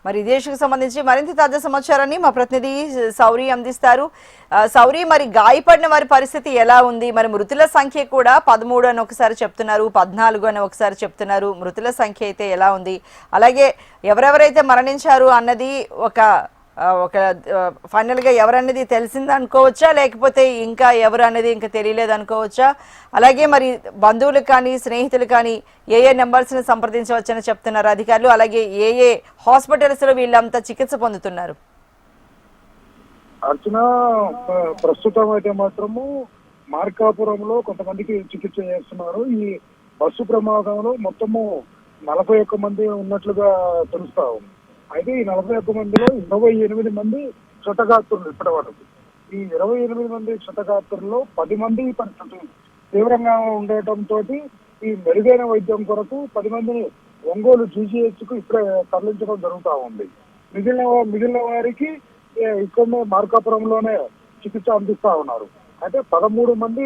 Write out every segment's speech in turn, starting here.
మరి ఇదే ఇష్యూకి సంబంధించి మరింత తాజా సమాచారాన్ని మా ప్రతినిధి సౌరి అందిస్తారు. సౌరి, మరి గాయపడిన వారి పరిస్థితి ఎలా ఉంది? మరి మృతుల సంఖ్య కూడా 13 అని ఒకసారి చెప్తున్నారు, 14 అని ఒకసారి చెప్తున్నారు. మృతుల సంఖ్య అయితే ఎలా ఉంది? అలాగే ఎవరెవరైతే మరణించారు అన్నది ఒక ఫైనల్ గా ఎవరనేది తెలిసింది అనుకోవచ్చా, లేకపోతే ఇంకా ఎవరు అనేది ఇంకా తెలియలేదు అనుకోవచ్చా? అలాగే మరి బంధువులు కానీ స్నేహితులు కానీ ఏ నెంబర్స్ ని సంప్రదించవచ్చని చెప్తున్నారు అధికారులు? అలాగే ఏ హాస్పిటల్స్ లో వీళ్ళంతా చికిత్స పొందుతున్నారు? అర్చన, ప్రస్తుతం అయితే మాత్రము మార్కాపురంలో కొంతమందికి చికిత్స చేస్తున్నారు. ఈ బస్సు ప్రమాదంలో మొత్తము 41 మంది ఉన్నట్లుగా తెలుస్తా ఉంది. అయితే ఈ 41 మందిలో 28 మంది క్షతగాత్రులు ఇప్పటి వరకు. ఈ 28 మంది క్షతగాత్రుల్లో 10 మంది పరిస్థితి తీవ్రంగా ఉండటంతో ఈ మెరుగైన వైద్యం కొరకు 10 మందిని ఒంగోలు GGH కు ఇప్పుడే తరలించడం జరుగుతూ ఉంది. మిగిలిన వారికి ఇక్కడనే మార్కాపురంలోనే చికిత్స అందిస్తా ఉన్నారు. అయితే 13 మంది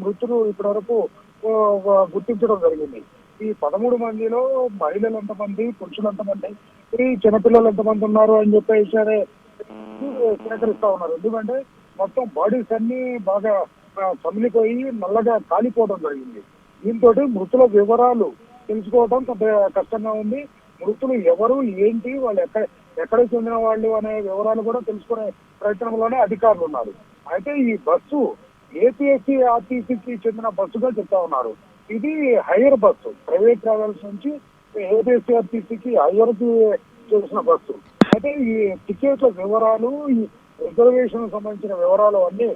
మృతులు ఇప్పటి వరకు గుర్తించడం జరిగింది. ఈ 13 మందిలో మహిళలు ఎంతమంది, పురుషులు ఎంతమంది, ఈ చిన్నపిల్లలు ఎంతమంది ఉన్నారు అని చెప్పేసి సేకరిస్తా ఉన్నారు. ఎందుకంటే మొత్తం బాడీస్ అన్ని బాగా చమిలిపోయి నల్లగా కాలిపోవడం జరిగింది. దీంతో మృతుల వివరాలు తెలుసుకోవడం కొంత కష్టంగా ఉంది. మృతులు ఎవరు, ఏంటి, వాళ్ళు ఎక్కడ చెందిన వాళ్ళు అనే వివరాలు కూడా తెలుసుకునే ప్రయత్నంలోనే అధికారులు ఉన్నారు. అయితే ఈ బస్సు ఏపీఎస్సీ ఆర్టీసీకి చెందిన బస్సుగా చెప్తా ఉన్నారు. ఇది హైయర్ బస్సు, ప్రైవేట్ ట్రావెల్స్ నుంచి ఏపీఎస్ఆర్టీసీకి హైయర్కి చేసిన బస్సు. అయితే ఈ టికెట్ల వివరాలు, ఈ రిజర్వేషన్ సంబంధించిన వివరాలు అన్ని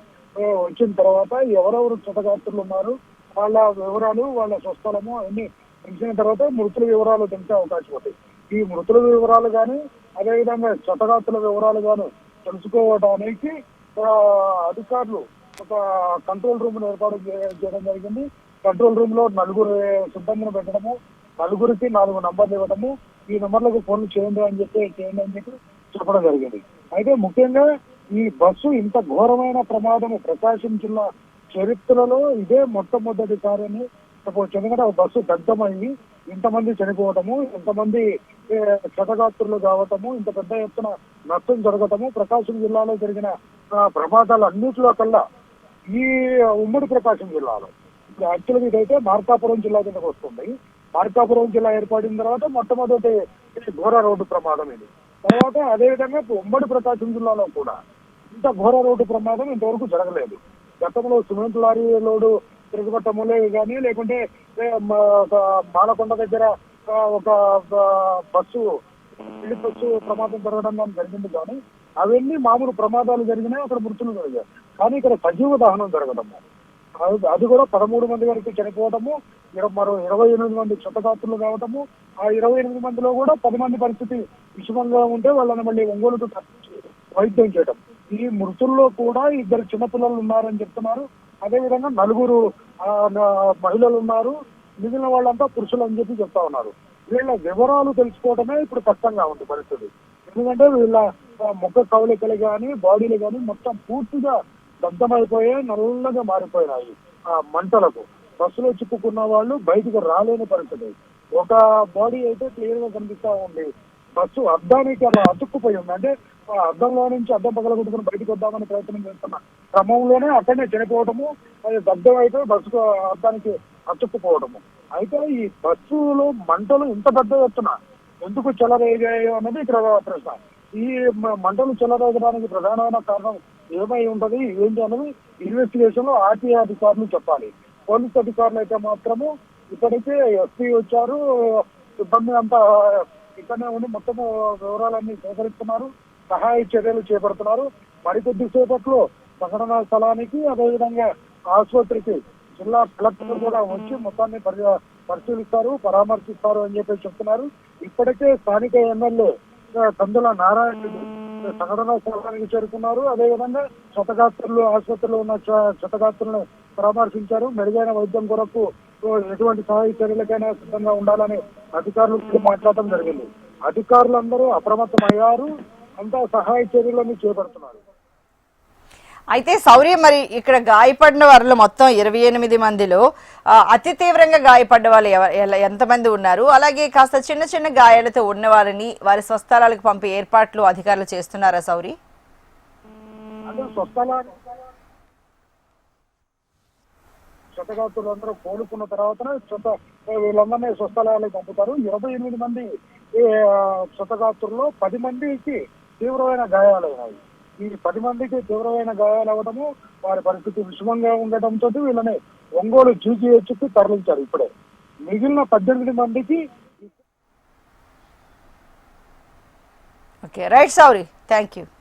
వచ్చిన తర్వాత ఎవరెవరు క్షతగాత్రులు ఉన్నారు, వాళ్ళ వివరాలు, వాళ్ళ స్వస్థలము అన్ని తెలిసిన తర్వాత మృతుల వివరాలు తెలిసే అవకాశం ఉంది. ఈ మృతుల వివరాలు కానీ అదేవిధంగా క్షతగాత్రుల వివరాలు కానీ తెలుసుకోవడానికి అధికారులు ఒక కంట్రోల్ రూమ్ ఏర్పాటు చేయడం జరిగింది. కంట్రోల్ రూమ్ లో 4 సిబ్బందిని పెట్టడము, 4కి 4 నంబర్లు ఇవ్వడము, ఈ నంబర్లకు ఫోన్లు చేయండి అని చెప్పి చెప్పడం జరిగింది. అయితే ముఖ్యంగా ఈ బస్సు ఇంత ఘోరమైన ప్రమాదము ప్రకాశం జిల్లా చరిత్రలో ఇదే మొట్టమొదటిసారి అని చెప్పవచ్చు. ఎందుకంటే ఒక బస్సు దగ్ధమైంది, ఇంతమంది చనిపోవటము, ఇంతమంది క్షతగాత్రులు కావటము, ఇంత పెద్ద ఎత్తున నష్టం జరగటము ప్రకాశం జిల్లాలో జరిగిన ప్రమాదాలు అన్నింటిలో కల్లా ఈ ఉమ్మడి ప్రకాశం జిల్లాలో ఇప్పుడు యాక్చువల్గా ఇదైతే మార్కాపురం జిల్లా కిందకు వస్తుంది. మార్కాపురం జిల్లా ఏర్పడిన తర్వాత మొట్టమొదటి ఘోర రోడ్డు ప్రమాదం ఇది. తర్వాత అదేవిధంగా ఉమ్మడి ప్రకాశం జిల్లాలో కూడా ఇంత ఘోర రోడ్డు ప్రమాదం ఇంతవరకు జరగలేదు. గతంలో సిమెంట్ లారీ లోడు తిరగబట్టములే కానీ, లేకుంటే మాలకొండ దగ్గర ఒక బస్సు ప్రమాదం జరగడం కానీ జరిగింది. కానీ అవన్నీ మామూలు ప్రమాదాలు జరిగినాయి, అక్కడ మృతులు జరిగాయి. కానీ ఇక్కడ సజీవ దహనం జరగడము, అది కూడా 13 మంది వరకు చనిపోవటము, మరో 28 మంది క్షతగాత్రులు కావటము. ఆ 28 మందిలో కూడా 10 మంది పరిస్థితి విషమంగా ఉంటే వాళ్ళని మళ్ళీ ఒంగోలుకు వైద్యం చేయడం. ఈ మృతుల్లో కూడా 2 చిన్నపిల్లలు ఉన్నారని చెప్తున్నారు. అదేవిధంగా 4 మహిళలు ఉన్నారు, మిగిలిన వాళ్ళంతా పురుషులు అని చెప్పి చెప్తా ఉన్నారు. వీళ్ళ వివరాలు తెలుసుకోవడమే ఇప్పుడు కష్టంగా ఉంది పరిస్థితి. ఎందుకంటే వీళ్ళ ముఖ కవలికలు కానీ, బాడీలు కానీ మొత్తం పూర్తిగా దగ్ధమైపోయాయి, నల్లగా మారిపోయినాయి. ఆ మంటలకు బస్సులో చిక్కుకున్న వాళ్ళు బయటకు రాలేని పరిస్థితి. ఒక బాడీ అయితే క్లియర్ గా కనిపిస్తా ఉంది, బస్సు అద్దానికి అలా అతుక్కుపోయి ఉంది. అంటే అద్దంలో నుంచి అద్దం పగలగొట్టుకుని బయటకు వద్దామని ప్రయత్నం చేస్తున్న క్రమంలోనే అక్కడనే చనిపోవటము, అది దగ్ధం అయితే బస్సుకు అద్దానికి అతుక్కుపోవడము. అయితే ఈ బస్సులో మంటలు ఇంత పెద్ద ఎత్తున ఎందుకు చెలరేగాయో అన్నది ఇక్కడ ప్రశ్న. ఈ మంటలు చెలరేగడానికి ప్రధానమైన కారణం ఏమై ఉంటది, ఏంటి అన్నది ఇన్వెస్టిగేషన్ లో ఆర్టీఐ అధికారులు చెప్పాలి. పోలీస్ అధికారులు అయితే మాత్రము ఇప్పటికే ఎస్పీ వచ్చారు, సిబ్బంది అంతా ఇక్కడనే ఉండి మొత్తము వివరాలన్నీ సేకరిస్తున్నారు, సహాయ చర్యలు చేపడుతున్నారు. మరికొద్ది సేపట్లో సంఘటనా స్థలానికి అదేవిధంగా ఆసుపత్రికి జిల్లా కలెక్టర్ కూడా వచ్చి మొత్తాన్ని పరిశీలిస్తారు, పరామర్శిస్తారు అని చెప్పి చెప్తున్నారు. ఇప్పటికే స్థానిక ఎమ్మెల్యే కందుల నారాయణ రెడ్డి సంఘటనా స్థలానికి చేరుకున్నారు. అదేవిధంగా క్షతగాత్రులు ఆసుపత్రిలో ఉన్న క్షతగాత్రులను పరామర్శించారు. మెరుగైన వైద్యం కొరకు ఎటువంటి సహాయ చర్యలకైనా సిద్ధంగా ఉండాలని అధికారులు మాట్లాడటం జరిగింది. అధికారులందరూ అప్రమత్తమయ్యారు, అంతా సహాయ చర్యలను చేపడుతున్నారు. అయితే శౌర్య, మరి ఇక్కడ గాయపడిన వారిలో మొత్తం 28 మందిలో అతి తీవ్రంగా గాయపడ్డ వాళ్ళు ఎంతమంది ఉన్నారు? అలాగే కాస్త చిన్న చిన్న గాయాలతో ఉన్న వారిని వారి స్వస్థలాలకు పంపే ఏర్పాట్లు అధికారులు చేస్తున్నారా శౌరి? అంటే క్షతగాత్రులందరూ కోలుకున్న తర్వాత వీళ్ళందరినీ స్వస్థలాలకు పంపుతారు. 28 మంది క్షతగాత్రుల్లో 10 మందికి తీవ్రమైన గాయాలైనాయి. ఈ 10 మందికి తీవ్రమైన గాయాలు అవ్వడము, వారి పరిస్థితి విషమంగా ఉండటంతో వీళ్ళని ఒంగోలు జీజీహెచ్కి తరలించారు. ఇప్పుడే మిగిలిన 18 మందికి. Okay, right Shouri, thank you.